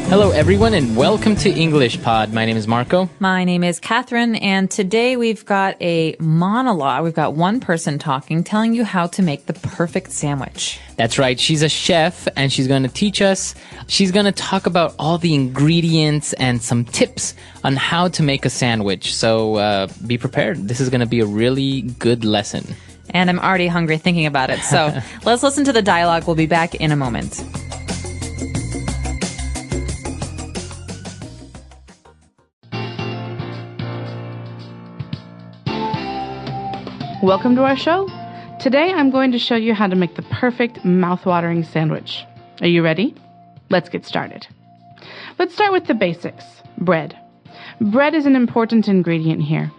Hello, everyone, and welcome to English Pod. My name is Marco. My name is Catherine, and today we've got a monologue. We've got one person talking, telling you how to make the perfect sandwich. That's right. She's a chef, and she's going to teach us. She's going to talk about all the ingredients and some tips on how to make a sandwich. So be prepared. This is going to be a really good lesson. And I'm already hungry thinking about it. So let's listen to the dialogue. We'll be back in a moment. Welcome to our show. Today I'm going to show you how to make the perfect mouth-watering sandwich. Are you ready? Let's get started. Let's start with the basics. Bread. Bread is an important ingredient here.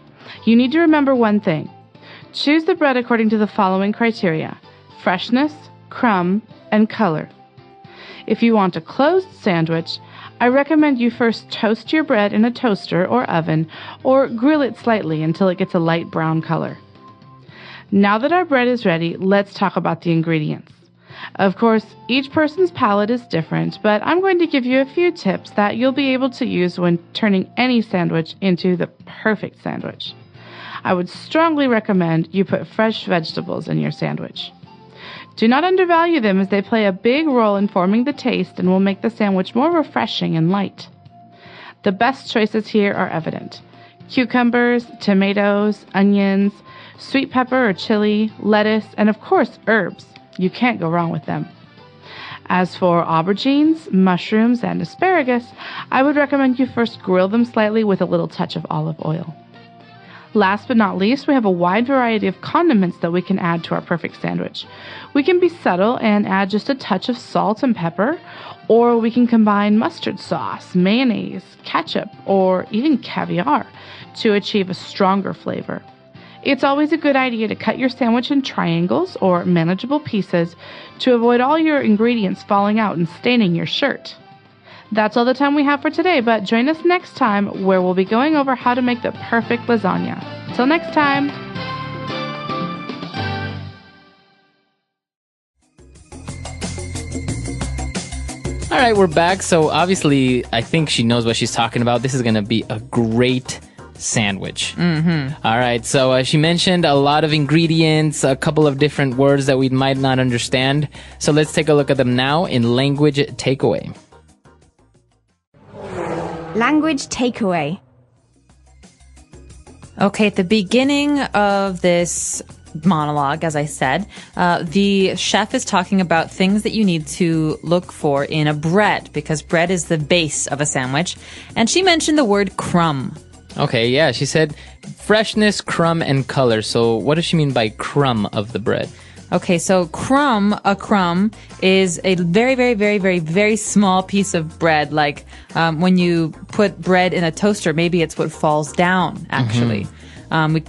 You need to remember one thing. Choose the bread according to the following criteria: freshness, crumb, and color. If you want a closed sandwich, I recommend you first toast your bread in a toaster or oven, or grill it slightly until it gets a light brown color. Now that our bread is ready, let's talk about the ingredients. Of course, each person's palate is different, but I'm going to give you a few tips that you'll be able to use when turning any sandwich into the perfect sandwich. I would strongly recommend you put fresh vegetables in your sandwich. Do not undervalue them, as they play a big role in forming the taste and will make the sandwich more refreshing and light. The best choices here are evident: cucumbers, tomatoes, onions, sweet pepper or chili, lettuce, and of course, herbs. You can't go wrong with them. As for aubergines, mushrooms, and asparagus, I would recommend you first grill them slightly with a little touch of olive oil. Last but not least, we have a wide variety of condiments that we can add to our perfect sandwich. We can be subtle and add just a touch of salt and pepper, or we can combine mustard sauce, mayonnaise, ketchup, or even caviar to achieve a stronger flavor. It's always a good idea to cut your sandwich in triangles or manageable pieces to avoid all your ingredients falling out and staining your shirt. That's all the time we have for today, but join us next time where we'll be going over how to make the perfect lasagna. Till next time! All right, we're back. So obviously, I think she knows what she's talking about. This is going to be a great sandwich. All right, so she mentioned a lot of ingredients, a couple of different words that we might not understand. So let's take a look at them now in language takeaway. Language takeaway. Okay, at the beginning of this monologue, as I said, the chef is talking about things that you need to look for in a bread, because bread is the base of a sandwich. And she mentioned the word crumb. Okay, yeah, she said freshness, crumb, and color. So what does she mean by crumb of the bread? Okay, so a crumb is a very, very, very, very, very small piece of bread. Like when you put bread in a toaster, maybe it's what falls down, actually.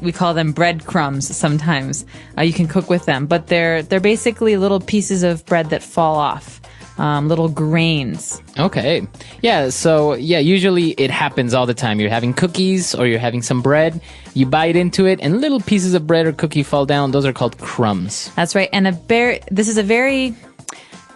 We call them breadcrumbs sometimes. You can cook with them, but they're basically little pieces of bread that fall off. Little grains. Okay. Yeah, so usually it happens all the time. You're having cookies or you're having some bread, you bite into it, and little pieces of bread or cookie fall down. Those are called crumbs. That's right. And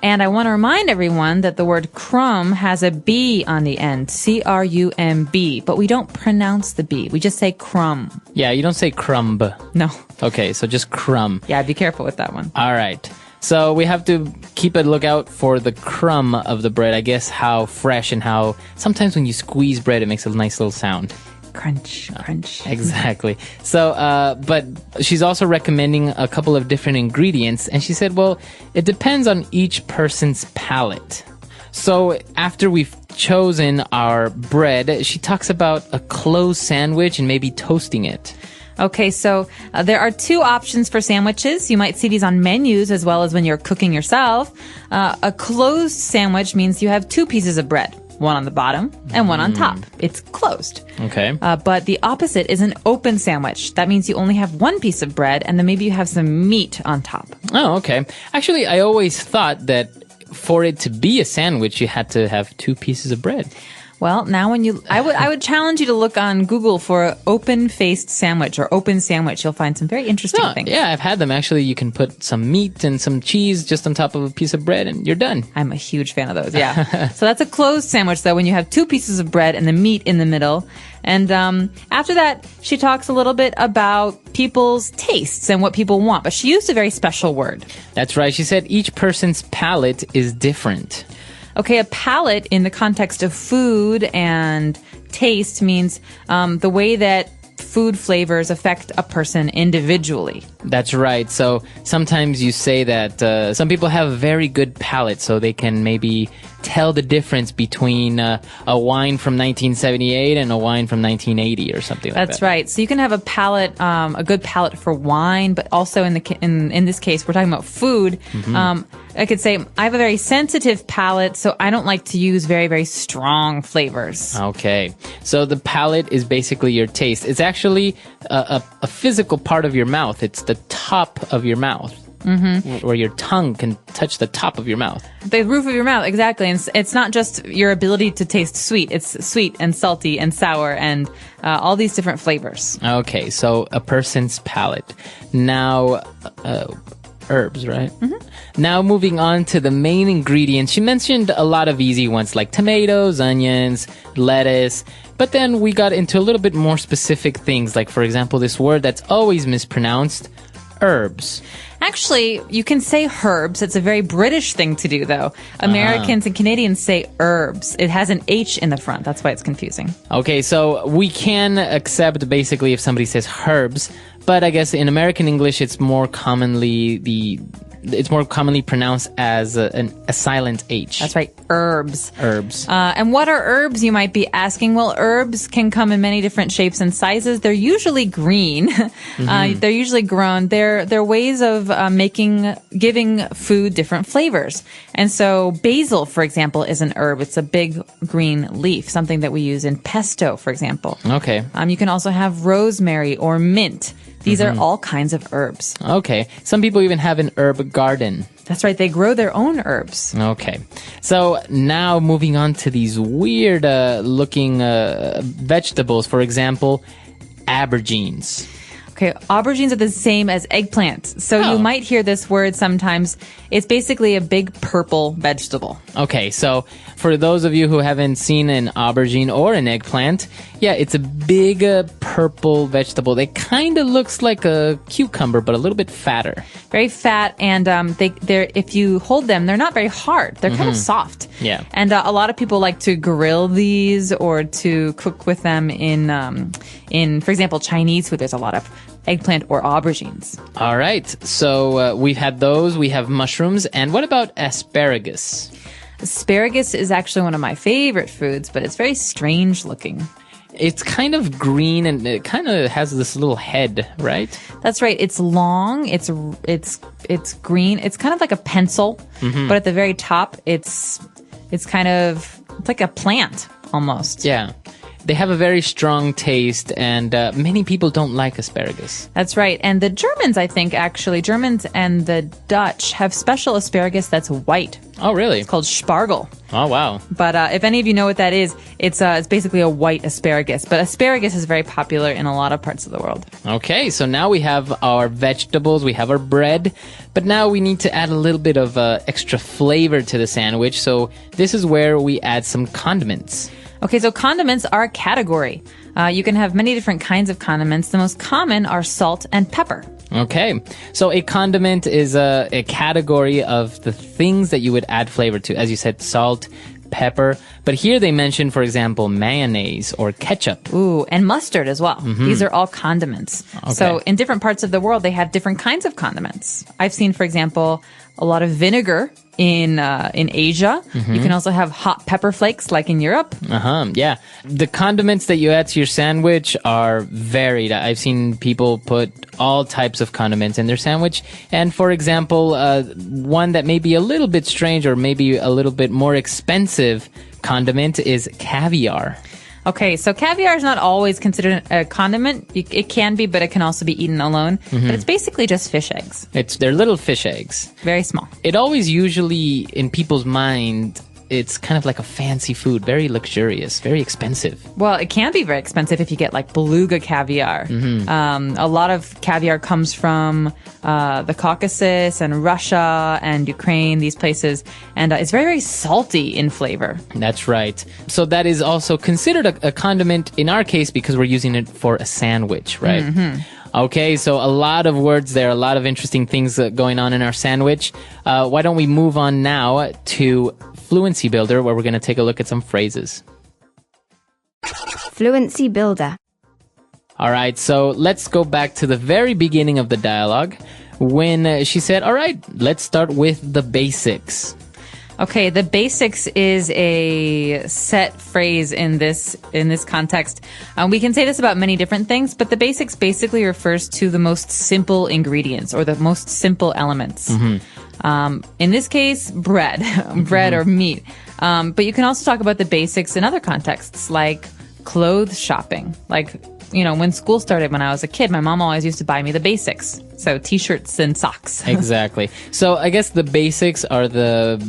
and I want to remind everyone that the word crumb has a B on the end, C-R-U-M-B, but we don't pronounce the B. We just say crumb. Yeah, you don't say crumb. No. Okay, so just crumb. Yeah, be careful with that one. All right. So we have to keep a lookout for the crumb of the bread. I guess how fresh and how sometimes when you squeeze bread, it makes a nice little sound. Crunch, crunch. Exactly. So, but she's also recommending a couple of different ingredients. And she said, well, it depends on each person's palate. So after we've chosen our bread, she talks about a closed sandwich and maybe toasting it. Okay, so there are two options for sandwiches. You might see these on menus as well as when you're cooking yourself. A closed sandwich means you have two pieces of bread, one on the bottom and one on top. It's closed. Okay. But the opposite is an open sandwich. That means you only have one piece of bread and then maybe you have some meat on top. Oh, okay. Actually, I always thought that for it to be a sandwich, you had to have two pieces of bread. Well, now I would challenge you to look on Google for open-faced sandwich or open sandwich. You'll find some very interesting things. Yeah, I've had them. Actually, you can put some meat and some cheese just on top of a piece of bread and you're done. I'm a huge fan of those, yeah. So that's a closed sandwich, though, when you have two pieces of bread and the meat in the middle. And after that, she talks a little bit about people's tastes and what people want. But she used a very special word. That's right. She said each person's palate is different. Okay, a palate in the context of food and taste means the way that food flavors affect a person individually. That's right. So sometimes you say that some people have a very good palate, so they can maybe tell the difference between a wine from 1978 and a wine from 1980 or something like that. That's right. So you can have a palate, a good palate for wine, but also in this case, we're talking about food. I could say I have a very sensitive palate, so I don't like to use very, very strong flavors. Okay. So the palate is basically your taste. It's actually a physical part of your mouth. It's the top of your mouth. Where your tongue can touch the top of your mouth. The roof of your mouth, exactly. And it's not just your ability to taste sweet. It's sweet and salty and sour and all these different flavors. Okay, so a person's palate. Now, herbs, right? Now moving on to the main ingredients. She mentioned a lot of easy ones like tomatoes, onions, lettuce. But then we got into a little bit more specific things, like, for example, this word that's always mispronounced, herbs. Actually, you can say herbs. It's a very British thing to do, though. Americans and Canadians say herbs. It has an H in the front. That's why it's confusing. Okay, so we can accept basically if somebody says herbs, but I guess in American English it's more commonly pronounced as a silent H. That's right, herbs. Herbs. And what are herbs, you might be asking? Well, herbs can come in many different shapes and sizes. They're usually green. They're usually grown. They're ways of giving food different flavors. And so basil, for example, is an herb. It's a big green leaf, something that we use in pesto, for example. Okay. You can also have rosemary or mint. These are all kinds of herbs. Okay. Some people even have an herb garden. That's right. They grow their own herbs. Okay. So now moving on to these weird looking vegetables. For example, aubergines. Okay, aubergines are the same as eggplants. So you might hear this word sometimes. It's basically a big purple vegetable. Okay, so for those of you who haven't seen an aubergine or an eggplant, yeah, it's a big purple vegetable. It kind of looks like a cucumber, but a little bit fatter. Very fat, and they're if you hold them, they're not very hard. They're kind of soft. Yeah. And a lot of people like to grill these or to cook with them in, for example, Chinese food. There's a lot of eggplant or aubergines. All right, so we've had those. We have mushrooms. And what about asparagus? Asparagus is actually one of my favorite foods, but it's very strange looking. It's kind of green and it kind of has this little head, right? That's right. It's long. It's green. It's kind of like a pencil, but at the very top, it's like a plant almost. Yeah. They have a very strong taste, and many people don't like asparagus. That's right. And the Germans, I think, actually, Germans and the Dutch have special asparagus that's white. Oh, really? It's called Spargel. Oh, wow. But if any of you know what that is, it's basically a white asparagus. But asparagus is very popular in a lot of parts of the world. Okay, so now we have our vegetables, we have our bread, but now we need to add a little bit of extra flavor to the sandwich. So this is where we add some condiments. Okay, so condiments are a category. You can have many different kinds of condiments. The most common are salt and pepper. Okay, so a condiment is a category of the things that you would add flavor to. As you said, salt, pepper. But here they mention, for example, mayonnaise or ketchup. Ooh, and mustard as well. These are all condiments. Okay. So in different parts of the world, they have different kinds of condiments. I've seen, for example, a lot of vinegar in Asia. You can also have hot pepper flakes like in Europe. Yeah. The condiments that you add to your sandwich are varied. I've seen people put all types of condiments in their sandwich. And for example, one that may be a little bit strange or maybe a little bit more expensive condiment is caviar. Okay, so caviar is not always considered a condiment. It can be, but it can also be eaten alone. But it's basically just fish eggs. They're little fish eggs. Very small. It always usually, in people's mind, it's kind of like a fancy food, very luxurious, very expensive. Well, it can be very expensive if you get like beluga caviar. A lot of caviar comes from the Caucasus and Russia and Ukraine, these places, and it's very, very salty in flavor. That's right. So that is also considered a condiment in our case because we're using it for a sandwich, right? Okay, so a lot of words there, a lot of interesting things going on in our sandwich. Why don't we move on now to Fluency Builder, where we're going to take a look at some phrases. Fluency Builder. All right, so let's go back to the very beginning of the dialogue when she said, all right, let's start with the basics. Okay, the basics is a set phrase in this context. We can say this about many different things, but the basics basically refers to the most simple ingredients or the most simple elements. In this case, bread, or meat. But you can also talk about the basics in other contexts, like clothes shopping. Like, you know, when school started when I was a kid, my mom always used to buy me the basics. So t-shirts and socks. Exactly. So I guess the basics are the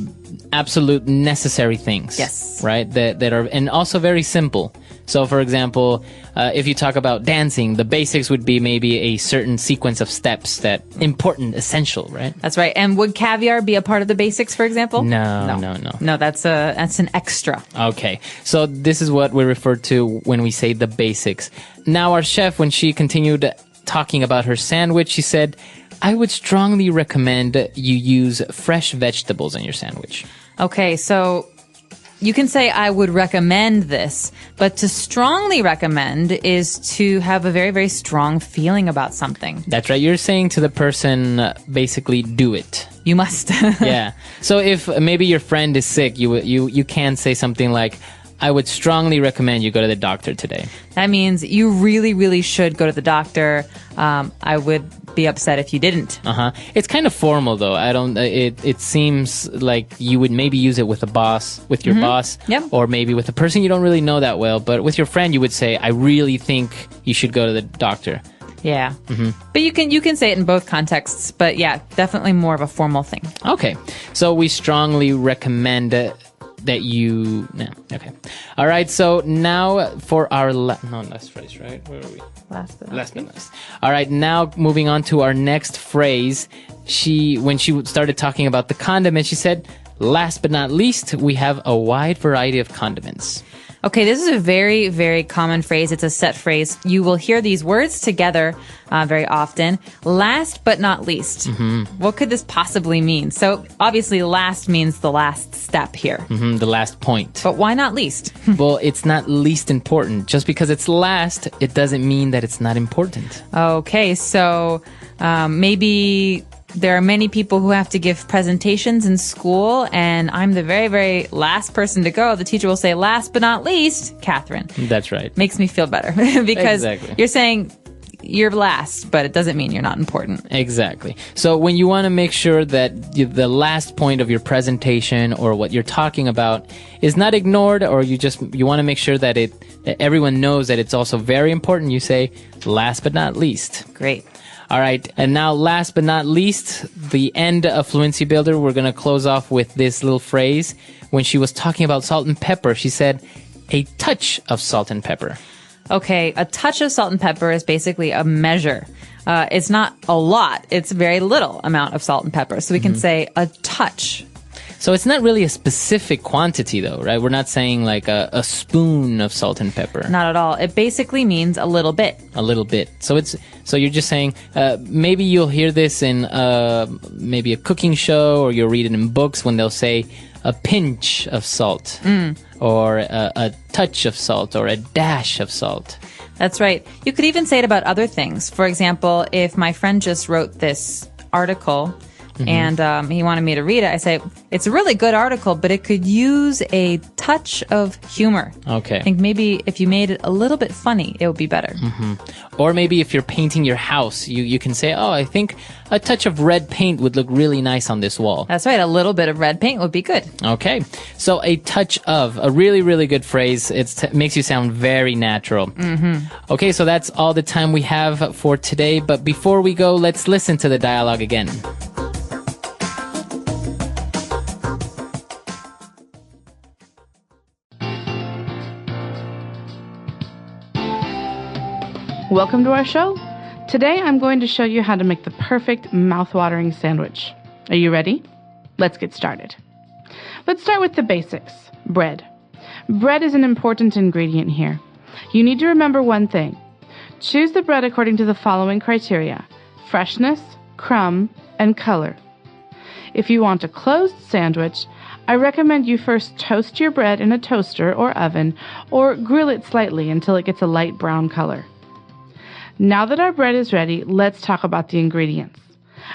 absolute necessary things. Yes. Right? That are, and also very simple. So for example, if you talk about dancing, the basics would be maybe a certain sequence of steps that important, essential, right? That's right. And would caviar be a part of the basics, for example? No. No, that's an extra. Okay. So this is what we refer to when we say the basics. Now our chef, when she continued talking about her sandwich, she said, I would strongly recommend you use fresh vegetables in your sandwich. Okay, so you can say I would recommend this, but to strongly recommend is to have a very, very strong feeling about something. That's right. You're saying to the person, basically, do it. You must. Yeah. So if maybe your friend is sick, you can say something like, I would strongly recommend you go to the doctor today. That means you really, really should go to the doctor. I would be upset if you didn't. It's kind of formal though. It seems like you would maybe use it with a boss, with your boss, Yep. or maybe with a person you don't really know that well. But with your friend, you would say, I really think you should go to the doctor. Yeah. But you can say it in both contexts. But yeah, definitely more of a formal thing. Okay. So we strongly recommend that you... No. Okay. All right. So now for our... last phrase, right? Where are we? Last but not least. All right. Now moving on to our next phrase. When she started talking about the condiment, she said, last but not least, we have a wide variety of condiments. Okay, this is a very, very common phrase. It's a set phrase. You will hear these words together very often. Last but not least. What could this possibly mean? So obviously last means the last step here. The last point. But why not least? Well, it's not least important. Just because it's last, it doesn't mean that it's not important. Okay, so maybe there are many people who have to give presentations in school, and I'm the very, very last person to go. The teacher will say, last but not least, Catherine. That's right. Makes me feel better because Exactly. You're saying you're last, but it doesn't mean you're not important. Exactly. So when you want to make sure that the last point of your presentation or what you're talking about is not ignored, or you want to make sure that that everyone knows that it's also very important, you say last but not least. Great. All right. And now last but not least, the end of Fluency Builder, we're going to close off with this little phrase. When she was talking about salt and pepper, she said a touch of salt and pepper. Okay, a touch of salt and pepper is basically a measure. It's not a lot. It's a very little amount of salt and pepper. So we can say a touch. So it's not really a specific quantity though, right? We're not saying like a spoon of salt and pepper. Not at all. It basically means a little bit. A little bit. So you're just saying, maybe you'll hear this in maybe a cooking show, or you'll read it in books when they'll say a pinch of salt, or a touch of salt, or a dash of salt. That's right. You could even say it about other things. For example, if my friend just wrote this article and he wanted me to read it, I say, it's a really good article, but it could use a touch of humor. Okay. I think maybe if you made it a little bit funny, it would be better. Or maybe if you're painting your house, you can say, oh, I think a touch of red paint would look really nice on this wall. That's right. A little bit of red paint would be good. Okay. So a touch of, a really, really good phrase. It makes you sound very natural. Okay, so that's all the time we have for today. But before we go, let's listen to the dialogue again. Welcome to our show. Today I'm going to show you how to make the perfect mouth-watering sandwich. Are you ready? Let's get started. Let's start with the basics. Bread. Bread is an important ingredient here. You need to remember one thing. Choose the bread according to the following criteria: freshness, crumb, and color. If you want a closed sandwich, I recommend you first toast your bread in a toaster or oven, or grill it slightly until it gets a light brown color. Now that our bread is ready, let's talk about the ingredients.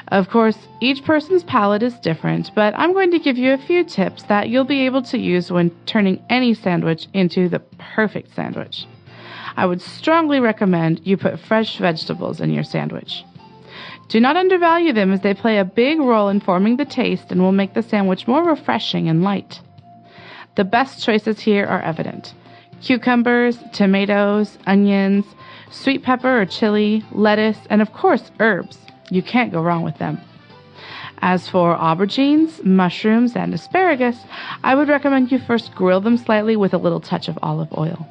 Of course, each person's palate is different, but I'm going to give you a few tips that you'll be able to use when turning any sandwich into the perfect sandwich. I would strongly recommend you put fresh vegetables in your sandwich. Do not undervalue them, as they play a big role in forming the taste and will make the sandwich more refreshing and light. The best choices here are evident: cucumbers, tomatoes, onions, sweet pepper or chili, lettuce, and of course herbs. You can't go wrong with them. As for aubergines, mushrooms, and asparagus, I would recommend you first grill them slightly with a little touch of olive oil.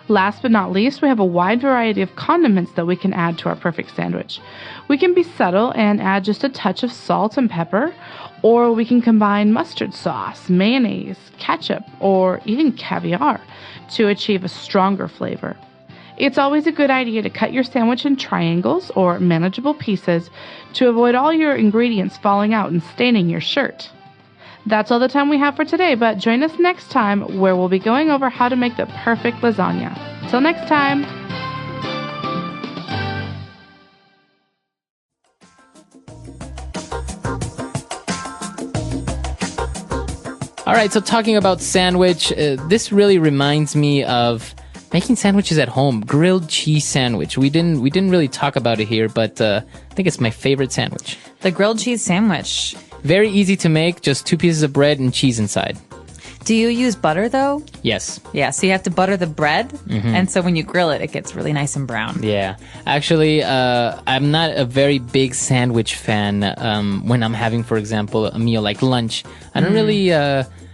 Last but not least, we have a wide variety of condiments that we can add to our perfect sandwich. We can be subtle and add just a touch of salt and pepper, or we can combine mustard sauce, mayonnaise, ketchup, or even caviar to achieve a stronger flavor. It's always a good idea to cut your sandwich in triangles or manageable pieces to avoid all your ingredients falling out and staining your shirt. That's all the time we have for today, but join us next time where we'll be going over how to make the perfect lasagna. Till next time! All right, so talking about sandwich, this really reminds me of making sandwiches at home. Grilled cheese sandwich. We didn't really talk about it here, but I think it's my favorite sandwich. The grilled cheese sandwich. Very easy to make, just 2 pieces of bread and cheese inside. Do you use butter, though? Yes. Yeah, so you have to butter the bread, and so when you grill it, it gets really nice and brown. Yeah. Actually, I'm not a very big sandwich fan when I'm having, for example, a meal like lunch. I don't really...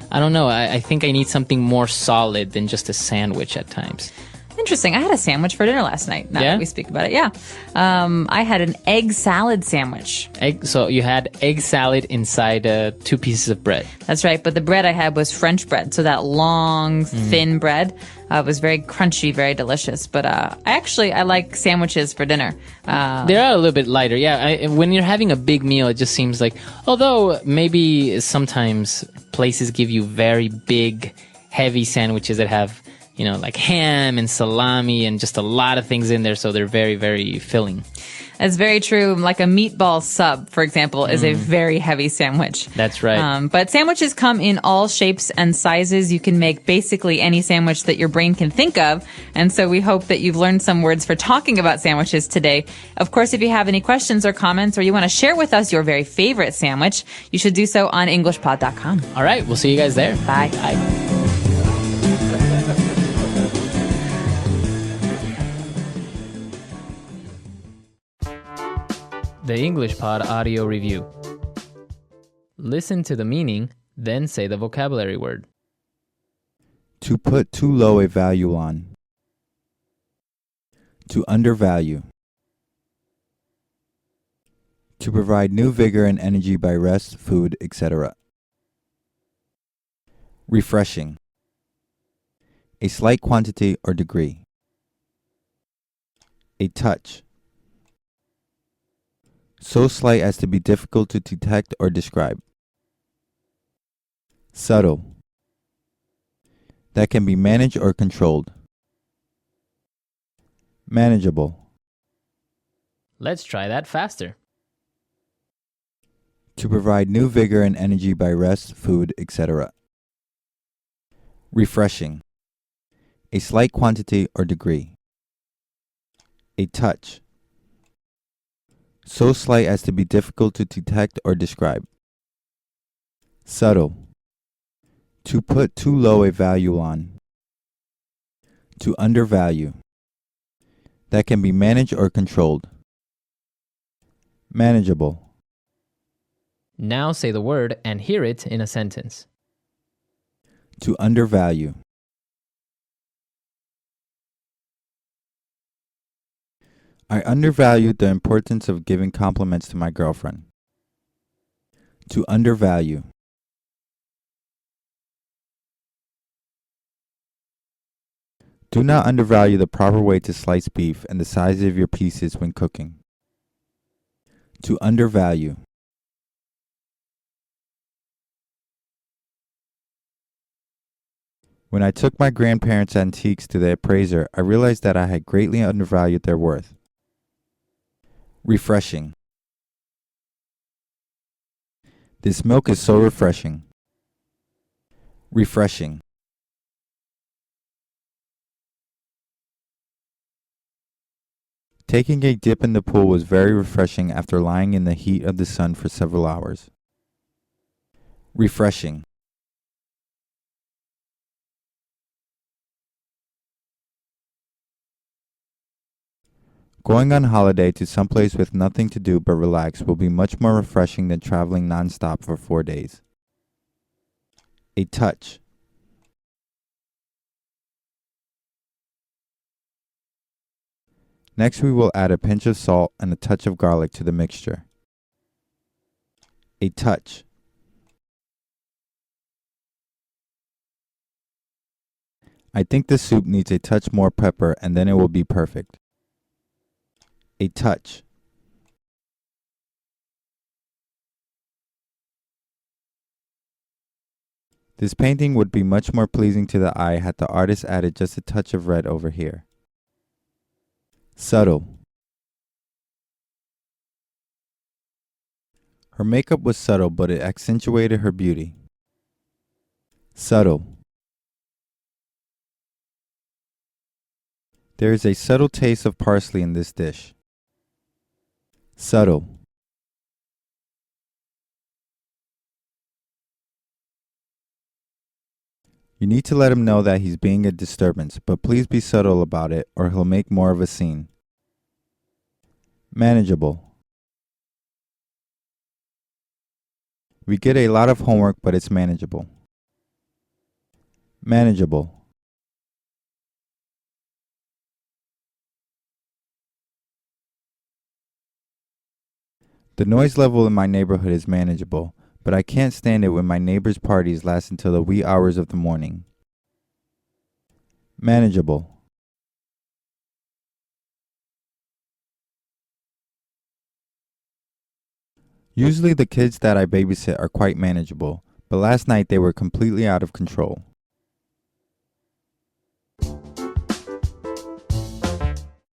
I don't know. I think I need something more solid than just a sandwich at times. Interesting. I had a sandwich for dinner last night. Now that we speak about it, yeah. I had an egg salad sandwich. So you had egg salad inside 2 pieces of bread. That's right. But the bread I had was French bread, so that long, thin bread. It was very crunchy, very delicious. But I like sandwiches for dinner. They are a little bit lighter. Yeah. When you're having a big meal, it just seems like, although maybe sometimes places give you very big, heavy sandwiches that have, like ham and salami and just a lot of things in there, so they're very, very filling. That's very true. Like a meatball sub, for example, is a very heavy sandwich. That's right. But sandwiches come in all shapes and sizes. You can make basically any sandwich that your brain can think of. And so we hope that you've learned some words for talking about sandwiches today. Of course, if you have any questions or comments, or you want to share with us your very favorite sandwich, you should do so on EnglishPod.com. All right. We'll see you guys there. Bye. Bye. The English Pod Audio Review. Listen to the meaning, then say the vocabulary word. To put too low a value on. To undervalue. To provide new vigor and energy by rest, food, etc. Refreshing. A slight quantity or degree. A touch. So slight as to be difficult to detect or describe. Subtle. That can be managed or controlled. Manageable. Let's try that faster. To provide new vigor and energy by rest, food, etc. Refreshing. A slight quantity or degree. A touch. So slight as to be difficult to detect or describe. Subtle. To put too low a value on. To undervalue. That can be managed or controlled. Manageable. Now say the word and hear it in a sentence. To undervalue. I undervalued the importance of giving compliments to my girlfriend. To undervalue. Do not undervalue the proper way to slice beef and the size of your pieces when cooking. To undervalue. When I took my grandparents' antiques to the appraiser, I realized that I had greatly undervalued their worth. Refreshing. This milk is so refreshing. Refreshing. Taking a dip in the pool was very refreshing after lying in the heat of the sun for several hours. Refreshing. Going on holiday to someplace with nothing to do but relax will be much more refreshing than traveling nonstop for 4 days. A touch. Next, we will add a pinch of salt and a touch of garlic to the mixture. A touch. I think the soup needs a touch more pepper and then it will be perfect. A touch. This painting would be much more pleasing to the eye had the artist added just a touch of red over here. Subtle. Her makeup was subtle, but it accentuated her beauty. Subtle. There is a subtle taste of parsley in this dish. Subtle. You need to let him know that he's being a disturbance, but please be subtle about it or he'll make more of a scene. Manageable. We get a lot of homework, but it's manageable. Manageable. The noise level in my neighborhood is manageable, but I can't stand it when my neighbors' parties last until the wee hours of the morning. Manageable. Usually the kids that I babysit are quite manageable, but last night they were completely out of control.